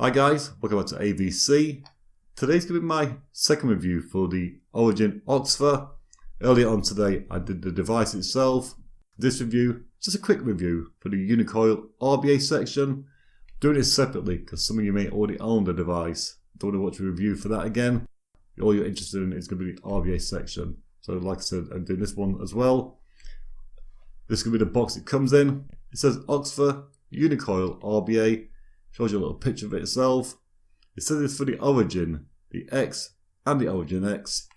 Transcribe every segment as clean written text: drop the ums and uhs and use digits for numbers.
Hi guys, welcome back to AVC. Today's going to be my second review for the Origin Oxva. Earlier on today I did the device itself. This review, just a quick review for the Unicoil RBA section. Doing it separately because some of you may already own the device. Don't want to watch a review for that again. All you're interested in is going to be the RBA section. So like I said, I'm doing this one as well. This is going to be the box it comes in. It says Oxva Unicoil RBA. Shows you a little picture of it itself. It says it's for the Origin, the X and the Origin X.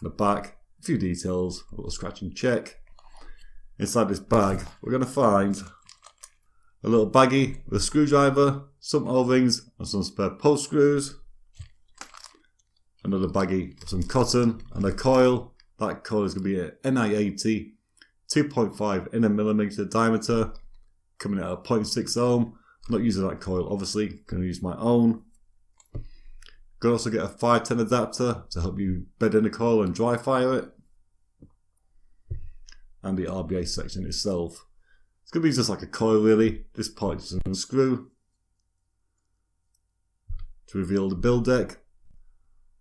On the back, a few details, a little scratch and check. Inside this bag, we're going to find a little baggie with a screwdriver, some O-rings and some spare post screws. Another baggie with some cotton and a coil. That coil is going to be a NI80, 2.5 in a millimeter diameter, coming out at 0.6 ohm. Not using that coil, obviously, going to use my own. Can also get a 510 adapter to help you bed in the coil and dry fire it. And the RBA section itself. It's going to be just like a coil really. This part is just unscrew to reveal the build deck.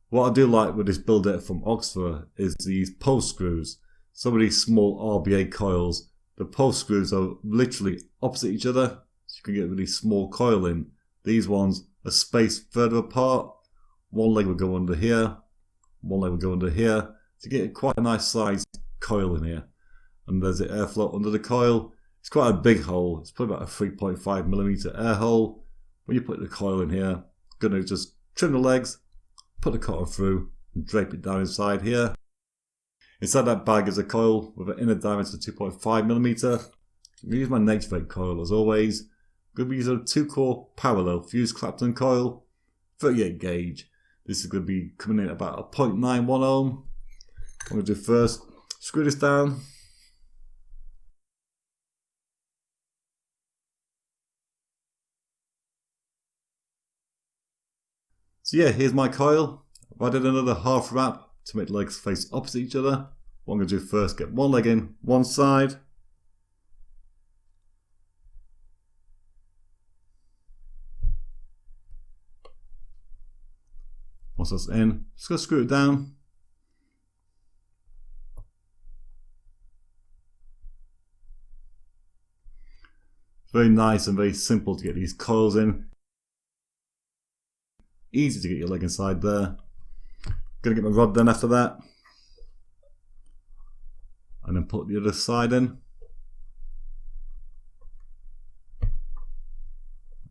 What I do like with this build deck from Oxva is these post screws. Some of these small RBA coils, the post screws are literally opposite each other. So you can get really small coil in. These ones are spaced further apart. One leg will go under here. One leg will go under here. To get quite a nice sized coil in here. And there's the airflow under the coil. It's quite a big hole. It's probably about a 3.5 millimeter air hole. When you put the coil in here, going to just trim the legs, put the cotton through, and drape it down inside here. Inside that bag is a coil with an inner diameter of 2.5 millimeter. I'm going to use my Vape coil as always. I'm going to be using a 2-core parallel fused Clapton coil, 38 gauge. This is going to be coming in at about a 0.91 ohm. What I'm going to do first, screw this down. So yeah, here's my coil. I've added another half wrap to make the legs face opposite each other. What I'm going to do first, get one leg in one side. Once that's in, just going to screw it down. It's very nice and very simple to get these coils in. Easy to get your leg inside there. Going to get my rod then after that. And then put the other side in.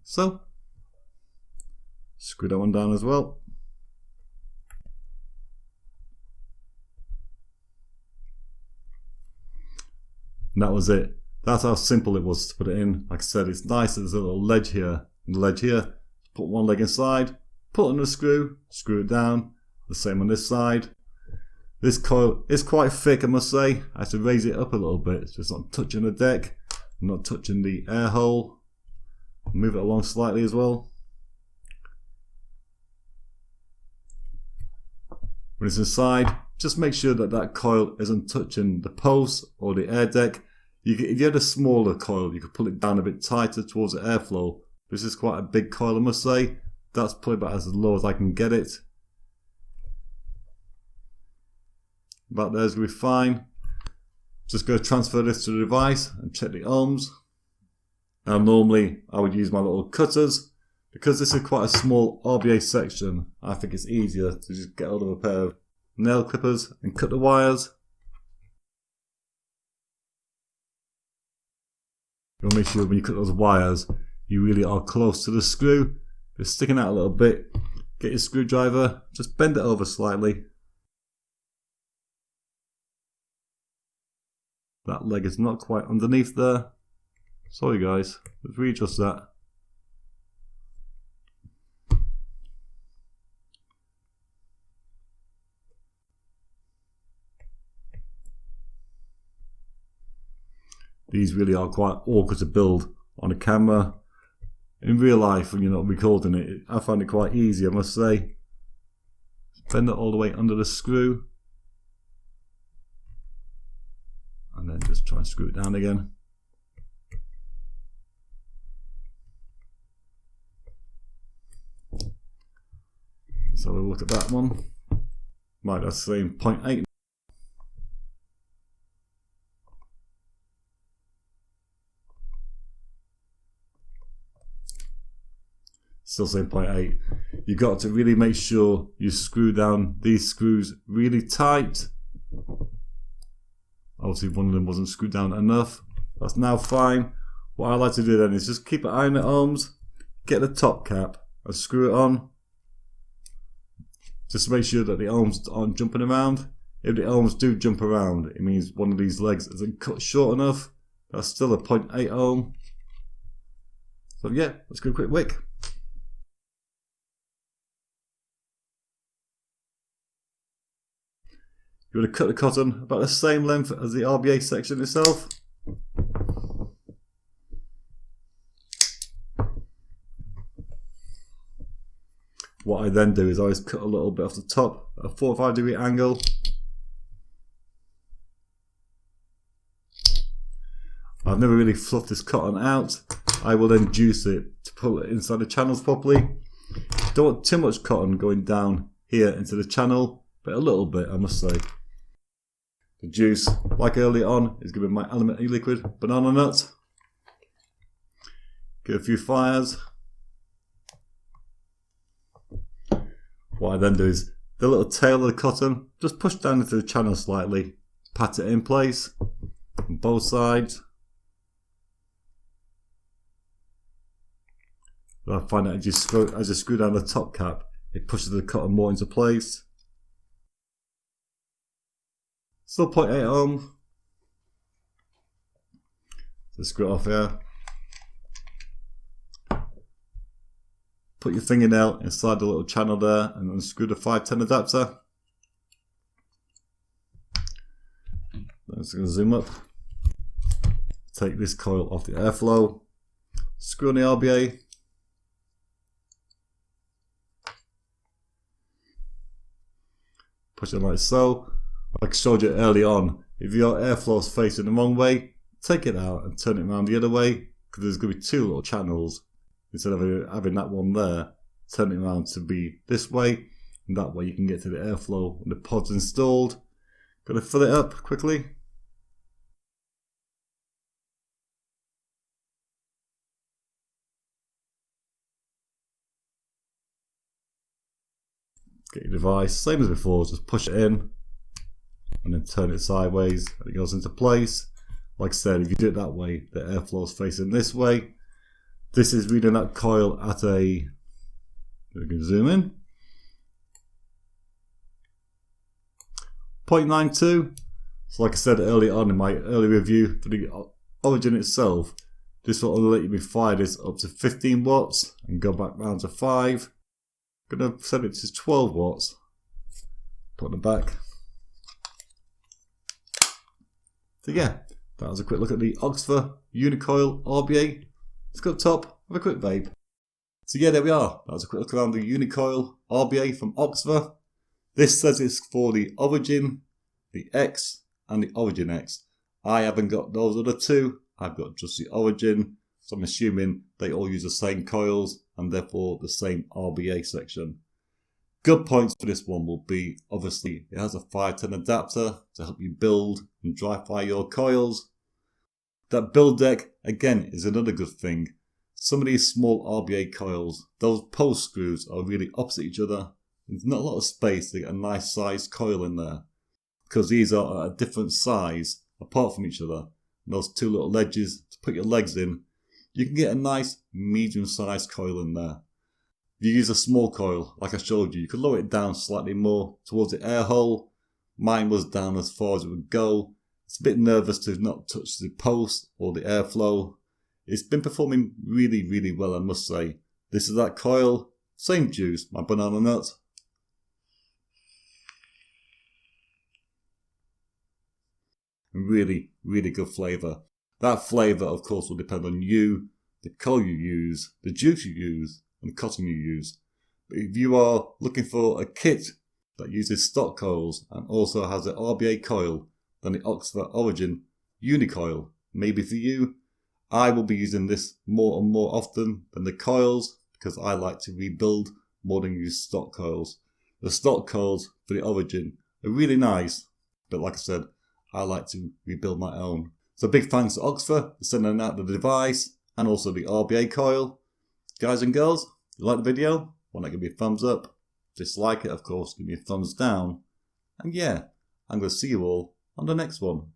So, screw that one down as well. And that was it. That's how simple it was to put it in. Like I said, it's nice. There's a little ledge here and the ledge here. Put one leg inside, put on a screw, screw it down. The same on this side. This coil is quite thick, I must say. I have to raise it up a little bit so it's not touching the deck, not touching the air hole. Move it along slightly as well. When it's inside, just make sure that that coil isn't touching the post or the air deck. If you had a smaller coil, you could pull it down a bit tighter towards the airflow. This is quite a big coil, I must say. That's probably about as low as I can get it. About there's going to be fine. Just going to transfer this to the device and check the ohms. Now normally I would use my little cutters. Because this is quite a small RBA section, I think it's easier to just get hold of a pair of nail clippers and cut the wires. You want to make sure when you cut those wires, you really are close to the screw. If it's sticking out a little bit, get your screwdriver, just bend it over slightly. That leg is not quite underneath there. Sorry guys, let's readjust that. These really are quite awkward to build on a camera. In real life, when you're not recording it, I find it quite easy, I must say. Bend it all the way under the screw. And then just try and screw it down again. Let's have a look at that one. Right, that's saying 0.8. Still saying 0.8. You got to really make sure you screw down these screws really tight. Obviously one of them wasn't screwed down enough. That's now fine. What I like to do then is just keep an eye on the arms, get the top cap and screw it on. Just to make sure that the arms aren't jumping around. If the arms do jump around, it means one of these legs isn't cut short enough. That's still a 0.8 ohm. So yeah, let's go a quick wick. You want to cut the cotton about the same length as the RBA section itself. What I then do is I always cut a little bit off the top at a 45-degree angle. I've never really fluffed this cotton out. I will then juice it to pull it inside the channels properly. Don't want too much cotton going down here into the channel, but a little bit, I must say. The juice, like earlier on, is going to be my element e-liquid banana nut. Give it a few fires. What I then do is the little tail of the cotton, just push down into the channel slightly, pat it in place on both sides. I find that as you screw down the top cap, it pushes the cotton more into place. Still 0.8 ohm. So screw it off here. Put your fingernail inside the little channel there and unscrew the 510 adapter. I'm just going to zoom up. Take this coil off the airflow. Screw on the RBA. Push it like so. Like I showed you early on, if your airflow is facing the wrong way, take it out and turn it around the other way, because there's going to be two little channels. Instead of having that one there, turn it around to be this way, and that way you can get to the airflow when the pod's installed. Got to fill it up quickly. Get your device, same as before, just push it in and then turn it sideways and it goes into place. Like I said, if you do it that way, the airflow is facing this way. This is reading that coil at a, we can zoom in, 0.92. So like I said earlier on in my early review for the Origin itself, this will only let me fire this up to 15 watts and go back down to 5. I'm going to set it to 12 watts. Put it back. So yeah, that was a quick look at the Oxva Unicoil RBA. Let's go up top, have a quick vape. So yeah, there we are. That was a quick look around the Unicoil RBA from Oxva. This says it's for the Origin, the X and the Origin X. I haven't got those other two. I've got just the Origin. So I'm assuming they all use the same coils and therefore the same RBA section. Good points for this one will be, obviously, it has a 510 adapter to help you build and dry fire your coils. That build deck, again, is another good thing. Some of these small RBA coils, those post screws are really opposite each other. There's not a lot of space to get a nice sized coil in there, because these are at a different size apart from each other. And those two little ledges to put your legs in, you can get a nice medium sized coil in there. If you use a small coil, like I showed you, you could lower it down slightly more towards the air hole. Mine was down as far as it would go. It's a bit nervous to not touch the post or the airflow. It's been performing really, really well, I must say. This is that coil, same juice, my banana nut. Really, really good flavour. That flavour, of course, will depend on you, the coil you use, the juice you use, and the cotton you use. But if you are looking for a kit that uses stock coils and also has an RBA coil, then the Oxva Origin Unicoil may be for you. I will be using this more and more often than the coils because I like to rebuild more than use stock coils. The stock coils for the Origin are really nice, but like I said, I like to rebuild my own. So big thanks to Oxva for sending out the device and also the RBA coil. Guys and girls, if you like the video, why not give me a thumbs up? Dislike it, of course, give me a thumbs down. And yeah, I'm going to see you all on the next one.